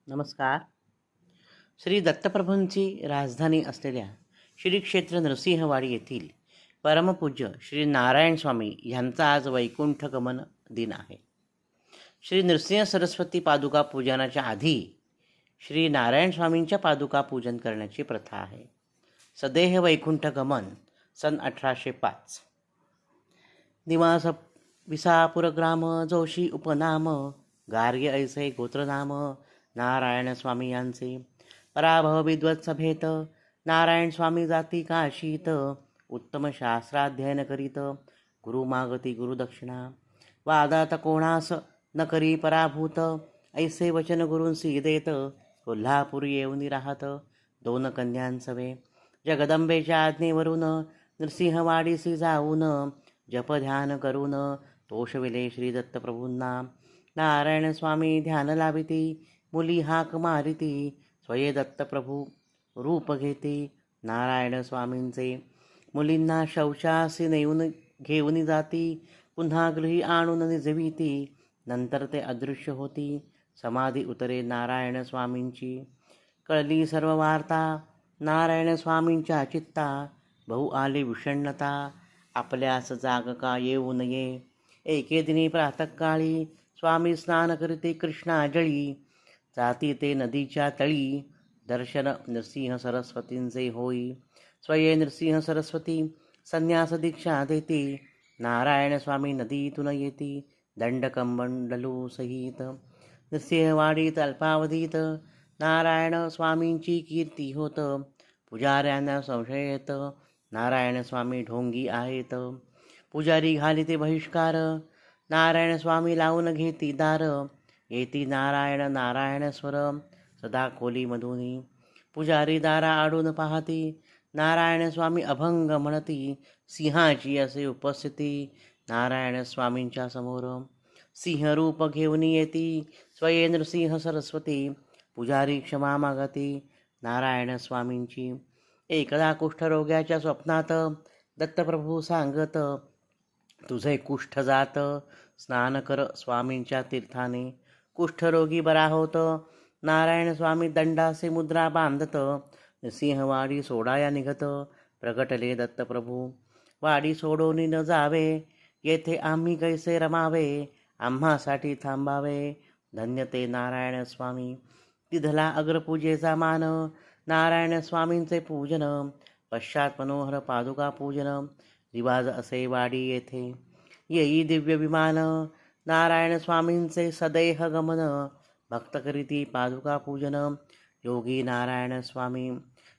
नमस्कार. श्री दत्तप्रभूंची राजधानी असलेल्या श्री क्षेत्र नृसिंहवाडी येथील परमपूज्य श्री नारायण स्वामी यांचा आज वैकुंठ गमन दिन आहे. श्री नृसिंह सरस्वती पादुका पूजनाच्या आधी श्री नारायण स्वामींच्या पादुका पूजन करण्याची प्रथा आहे. सदेह वैकुंठ गमन सन 1805. निवास विसापुर ग्राम जोशी उपनाम गार्ग्य ऐसे गोत्रनाम नारायण स्वामी यांचे. पराभव विद्वत सभेत नारायण स्वामी जाती काशीत. उत्तम शास्त्राध्ययन करीत गुरु मागती गुरुदक्षिणा. वादात कोणास न करी पराभूत ऐसे वचन गुरूंसी देत. कोल्हापुरी येऊन राहत 2 कन्यांसवे. जगदंबेच्या आज्ञेवरून नृसिंहवाडीसी जाऊन जप ध्यान करून तोषविले श्री दत्तप्रभूंना. नारायण स्वामी ध्यान लाविती मुली हाक मारिती. स्वये दत्तप्रभू रूप घेती नारायण स्वामींचे. मुलींना शौचासी नेऊन घेऊन जाती. पुन्हा गृही आणून निजविती. नंतर ते अदृश्य होती. समाधी उतरे नारायण स्वामींची. कळली सर्व वार्ता नारायण स्वामींच्या चित्ता. बहु आली विषण्णता आपल्यास जाग का येऊ नये. एके दिनी प्रातःकाळी स्वामी स्नान करीते कृष्णाजळी. जाती ते नदीच्या तळी. दर्शन नृसिंह सरस्वतींचे होई. स्वये नृसिंह सरस्वती संन्यास दीक्षा देती. नारायण स्वामी नदीतून येती दंडकमंडलू सहित. नृसिंहवाडीत अल्पावधीत नारायण स्वामींची कीर्ती होत. पुजाऱ्यांना संशय येत नारायण स्वामी ढोंगी आहेत. पुजारी घालिते बहिष्कार नारायण स्वामी लावून घेती दार. येती नारायण नारायण स्वर सदा खोलीमधुनी. पुजारी दारा आडून पाहती नारायण स्वामी अभंग म्हणती. सिंहाची असे उपस्थिती नारायण स्वामींच्या समोर. सिंहरूप घेऊन येती स्वये नृसिंह सरस्वती. पुजारी क्षमा मागती नारायण स्वामींची. एकदा कुष्ठरोग्याच्या स्वप्नात दत्तप्रभू सांगत तुझे कुष्ठ जात. स्नान कर स्वामींच्या तीर्थाने. कुष्ठरोगी बरा होत. नारायण स्वामी दंडासे मुद्रा बांधत. नृसिंहवाडी सोडाया निघत. प्रगटले दत्तप्रभू वाडी सोडून न जावे. येथे आम्ही कैसे रमावे. आम्हासाठी थांबावे. धन्य ते नारायण स्वामी. तिथला अग्रपूजेचा मान नारायण स्वामींचे पूजन. पश्चात मनोहर पादुका पूजन. रिवाज असे वाडी येथे. येई दिव्य विमान नारायण स्वामींचे सदेह गमन. भक्त करीती पादुका पूजन योगी नारायण स्वामी.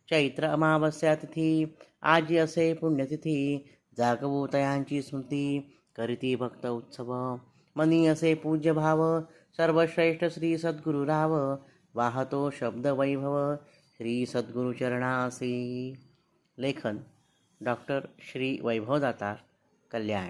चैत्र अमावस्या तिथी आजी असे पुण्यतिथी. जागवू तयांची स्मृती करीती भक्त उत्सव. मनी असे पूज्य भाव सर्वश्रेष्ठ श्री सद्गुरु राव. वाहतो शब्द वैभव श्री सद्गुरु चरणासी. लेखन डॉक्टर श्री वैभव दातार, कल्याण.